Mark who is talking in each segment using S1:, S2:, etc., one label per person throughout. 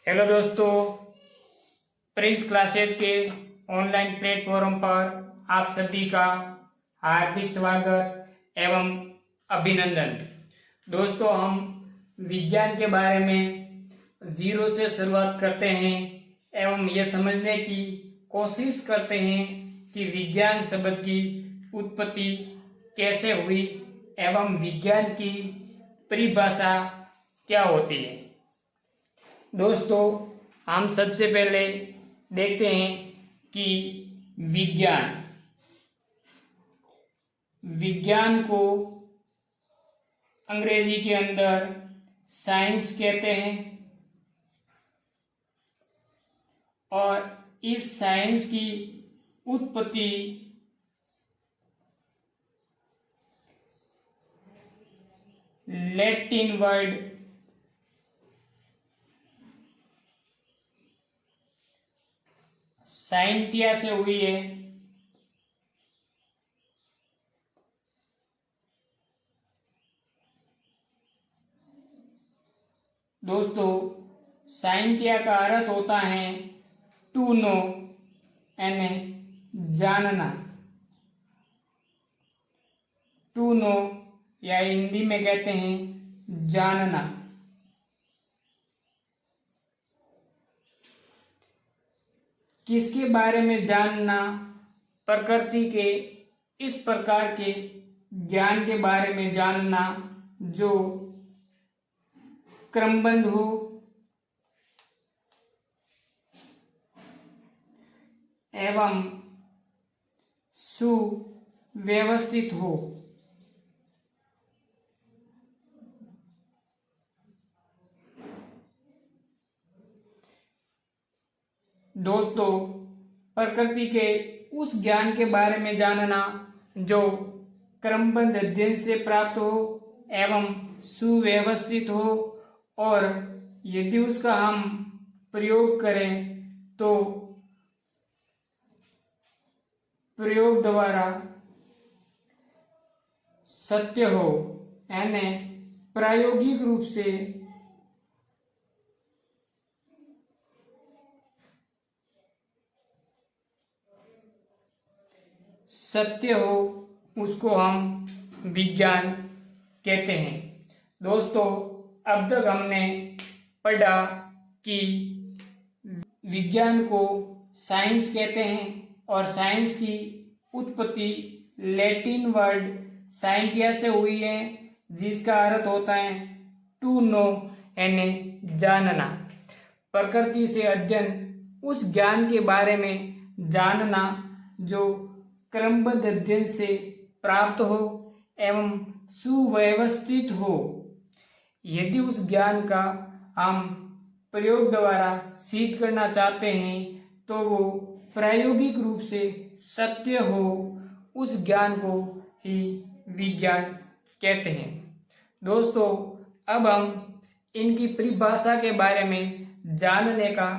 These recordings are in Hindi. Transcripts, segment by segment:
S1: हेलो दोस्तों, प्रिंस क्लासेस के ऑनलाइन प्लेटफॉर्म पर आप सभी का हार्दिक स्वागत एवं अभिनंदन। दोस्तों, हम विज्ञान के बारे में जीरो से शुरुआत करते हैं एवं यह समझने की कोशिश करते हैं कि विज्ञान शब्द की उत्पत्ति कैसे हुई एवं विज्ञान की परिभाषा क्या होती है। दोस्तों, हम सबसे पहले देखते हैं कि विज्ञान को अंग्रेजी के अंदर साइंस कहते हैं और इस साइंस की उत्पत्ति लैटिन वर्ड साइंटिया से हुई है। दोस्तों, साइंटिया का अर्थ होता है टू नो, यानी जानना। टू नो या हिंदी में कहते हैं जानना। किसके बारे में जानना? प्रकृति के इस प्रकार के ज्ञान के बारे में जानना जो क्रमबद्ध हो एवं सुव्यवस्थित हो। दोस्तों, प्रकृति के उस ज्ञान के बारे में जानना जो क्रमबद्ध अध्ययन से प्राप्त हो एवं सुव्यवस्थित हो, और यदि उसका हम प्रयोग करें तो प्रयोग द्वारा सत्य हो, यानी प्रायोगिक रूप से सत्य हो, उसको हम विज्ञान कहते हैं। दोस्तों, अब तक हमने पढ़ा कि विज्ञान को साइंस कहते हैं और साइंस की उत्पत्ति लैटिन वर्ड साइंटिया से हुई है, जिसका अर्थ होता है टू नो, यानी जानना। प्रकृति से अध्ययन उस ज्ञान के बारे में जानना जो क्रमबद्ध अध्ययन से प्राप्त हो एवं सुव्यवस्थित हो। यदि उस ज्ञान का हम प्रयोग द्वारा सिद्ध करना चाहते हैं तो वो प्रायोगिक रूप से सत्य हो, उस ज्ञान को ही विज्ञान कहते हैं। दोस्तों, अब हम इनकी परिभाषा के बारे में जानने का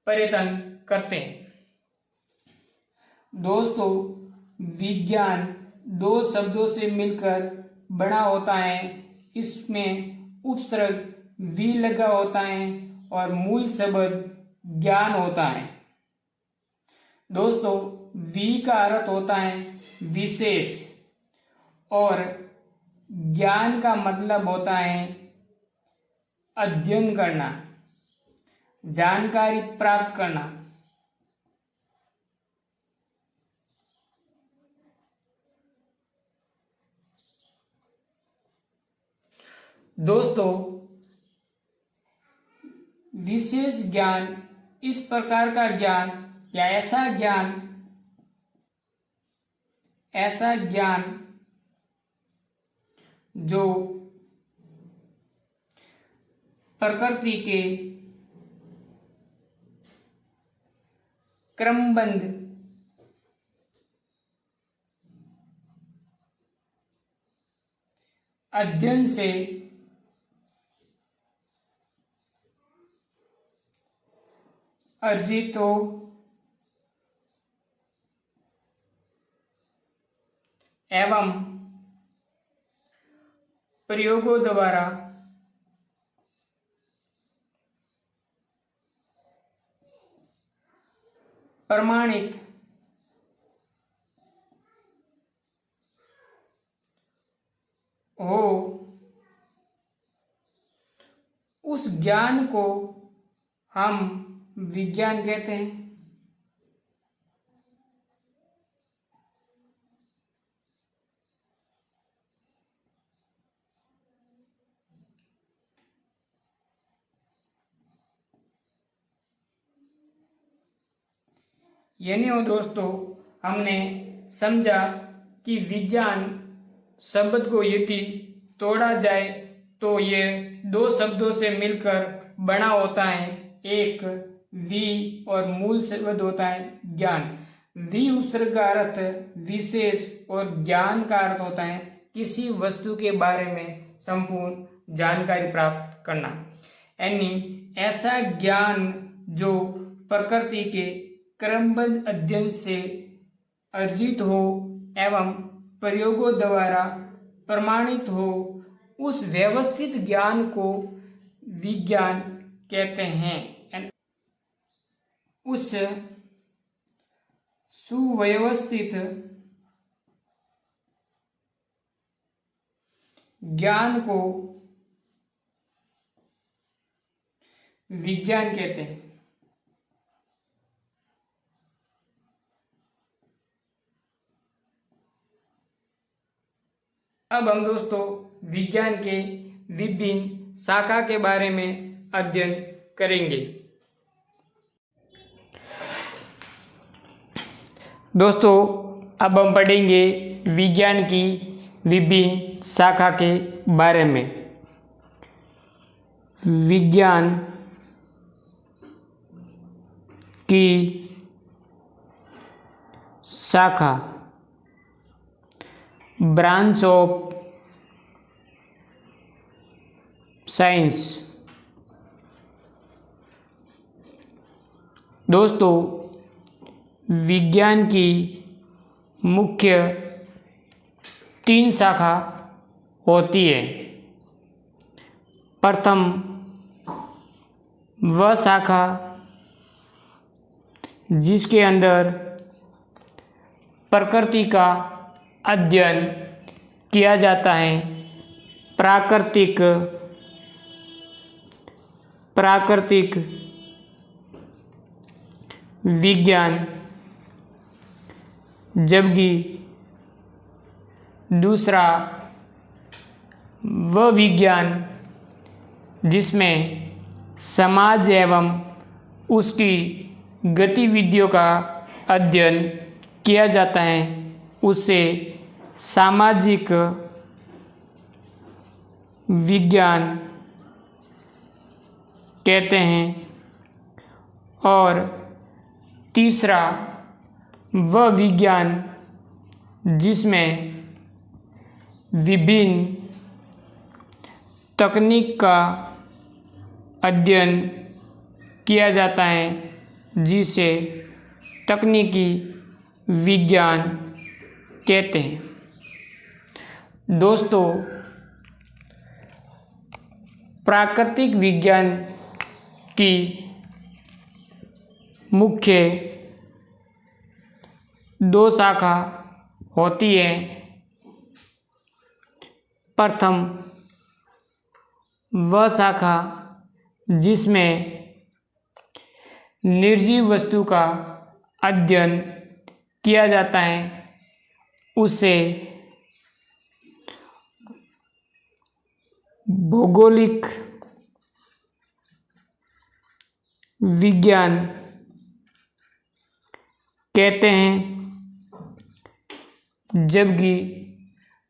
S1: प्रयत्न करते हैं। दोस्तों, विज्ञान दो शब्दों से मिलकर बना होता है। इसमें उपसर्ग वी लगा होता है और मूल शब्द ज्ञान होता है। दोस्तों, वी का अर्थ होता है विशेष और ज्ञान का मतलब होता है अध्ययन करना, जानकारी प्राप्त करना। दोस्तों, विशेष ज्ञान इस प्रकार का ज्ञान या ऐसा ज्ञान जो प्रकृति के क्रमबद्ध अध्ययन से अर्जित हो एवं प्रयोगों द्वारा प्रमाणित हो उस ज्ञान को हम विज्ञान कहते हैं। यानी हो दोस्तों, हमने समझा कि विज्ञान शब्द को यदि तोड़ा जाए तो ये दो शब्दों से मिलकर बना होता है। एक वि और मूल शब्द होता है ज्ञान। वि उपसर्ग का अर्थ विशेष और ज्ञान का अर्थ होता है किसी वस्तु के बारे में संपूर्ण जानकारी प्राप्त करना। यानी ऐसा ज्ञान जो प्रकृति के क्रमबद्ध अध्ययन से अर्जित हो एवं प्रयोगों द्वारा प्रमाणित हो, उस व्यवस्थित ज्ञान को विज्ञान कहते हैं। उस सुव्यवस्थित ज्ञान को विज्ञान कहते हैं। अब हम दोस्तों विज्ञान के विभिन्न शाखा के बारे में अध्ययन करेंगे। दोस्तों अब हम पढ़ेंगे विज्ञान की विभिन्न शाखा के बारे में। विज्ञान की शाखा, ब्रांच ऑफ साइंस। दोस्तों विज्ञान की मुख्य 3 शाखा होती है। प्रथम वह शाखा जिसके अंदर प्रकृति का अध्ययन किया जाता है। प्राकृतिक विज्ञान। जबकि दूसरा वह विज्ञान जिसमें समाज एवं उसकी गतिविधियों का अध्ययन किया जाता है, उसे सामाजिक विज्ञान कहते हैं। और तीसरा वह विज्ञान जिसमें विभिन्न तकनीक का अध्ययन किया जाता है, जिसे तकनीकी विज्ञान कहते हैं। दोस्तों प्राकृतिक विज्ञान की मुख्य 2 शाखा होती है। प्रथम वह शाखा जिसमें निर्जीव वस्तु का अध्ययन किया जाता है, उसे भौगोलिक विज्ञान कहते हैं। जबकि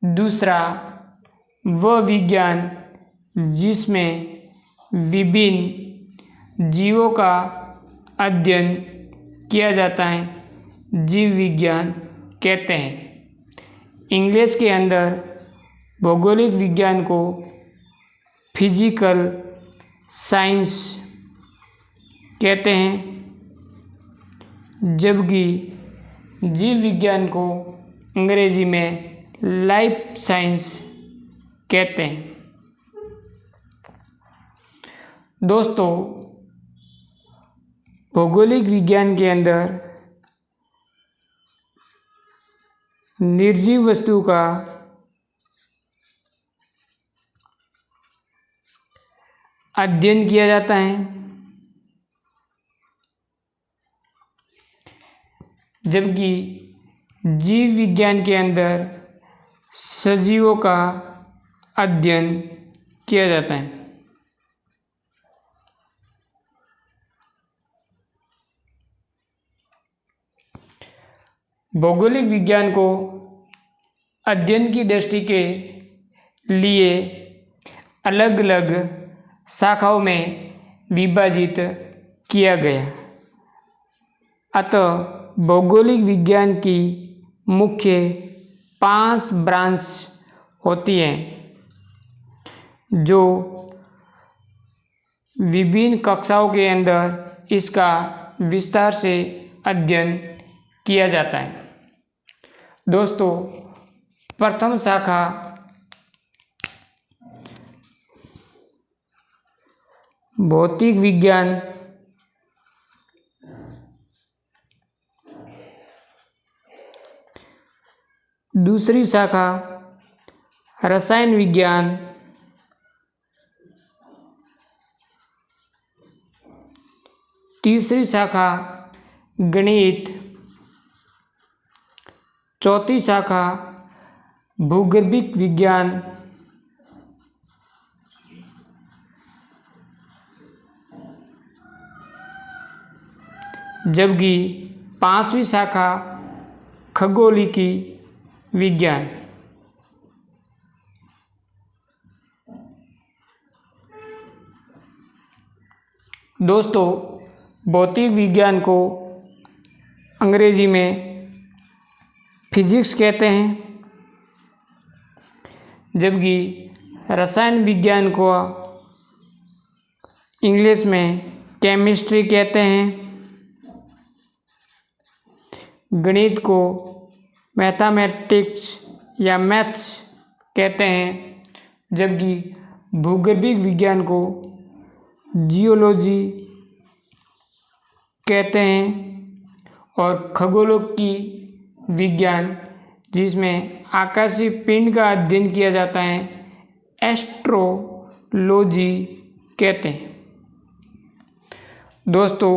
S1: दूसरा वह विज्ञान जिसमें विभिन्न जीवों का अध्ययन किया जाता है, जीव विज्ञान कहते हैं। इंग्लिश के अंदर भौगोलिक विज्ञान को फिजिकल साइंस कहते हैं, जबकि जीव विज्ञान को अंग्रेजी में लाइफ साइंस कहते हैं। दोस्तों भौगोलिक विज्ञान के अंदर निर्जीव वस्तु का अध्ययन किया जाता है, जबकि जीव विज्ञान के अंदर सजीवों का अध्ययन किया जाता है। भौगोलिक विज्ञान को अध्ययन की दृष्टि के लिए अलग अलग शाखाओं में विभाजित किया गया। अतः भौगोलिक विज्ञान की मुख्य 5 ब्रांच होती हैं, जो विभिन्न कक्षाओं के अंदर इसका विस्तार से अध्ययन किया जाता है। दोस्तों, प्रथम शाखा भौतिक विज्ञान, दूसरी शाखा रसायन विज्ञान, तीसरी शाखा गणित, चौथी शाखा भूगर्भिक विज्ञान, जबकि 5वीं शाखा खगोलिकी विज्ञान। दोस्तों, भौतिक विज्ञान को अंग्रेजी में फिजिक्स कहते हैं, जबकि रसायन विज्ञान को इंग्लिश में केमिस्ट्री कहते हैं, गणित को मैथमेटिक्स या मैथ्स कहते हैं, जबकि भूगर्भिक विज्ञान को जियोलॉजी कहते हैं, और खगोलोकी विज्ञान, जिसमें आकाशीय पिंड का अध्ययन किया जाता है, एस्ट्रोलॉजी कहते हैं। दोस्तों,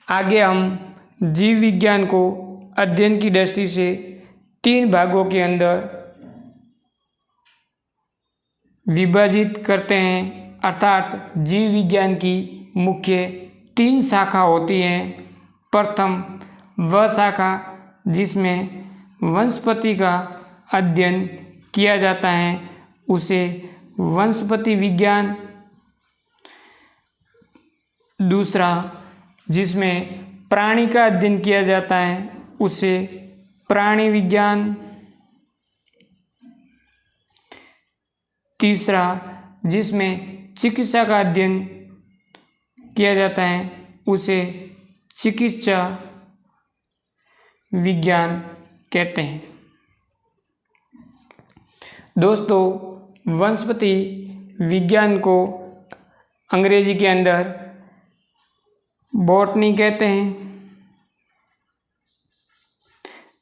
S1: आगे हम जीव विज्ञान को अध्ययन की दृष्टि से 3 भागों के अंदर विभाजित करते हैं, अर्थात जीव विज्ञान की मुख्य 3 शाखा होती हैं। प्रथम वह शाखा जिसमें वनस्पति का अध्ययन किया जाता है, उसे वनस्पति विज्ञान। दूसरा, जिसमें प्राणी का अध्ययन किया जाता है, उसे प्राणी विज्ञान। तीसरा, जिसमें चिकित्सा का अध्ययन किया जाता है, उसे चिकित्सा विज्ञान कहते हैं। दोस्तों, वनस्पति विज्ञान को अंग्रेजी के अंदर बॉटनी कहते हैं,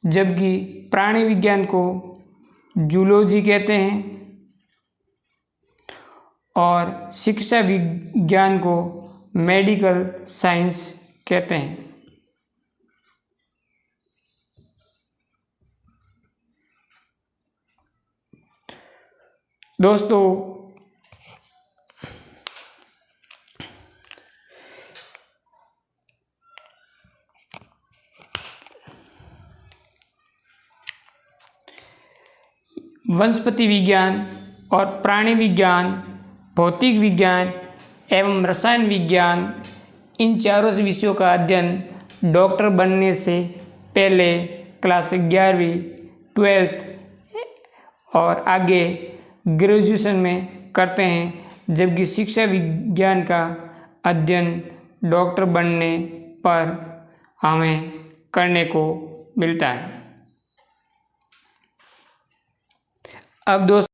S1: जबकि प्राणी विज्ञान को जूलॉजी कहते हैं, और शिक्षा विज्ञान को मेडिकल साइंस कहते हैं। दोस्तों, वनस्पति विज्ञान और प्राणी विज्ञान, भौतिक विज्ञान एवं रसायन विज्ञान, इन चारों विषयों का अध्ययन डॉक्टर बनने से पहले क्लास 11वीं, 12th और आगे ग्रेजुएशन में करते हैं, जबकि शिक्षा विज्ञान का अध्ययन डॉक्टर बनने पर हमें करने को मिलता है। अब दोस्तों,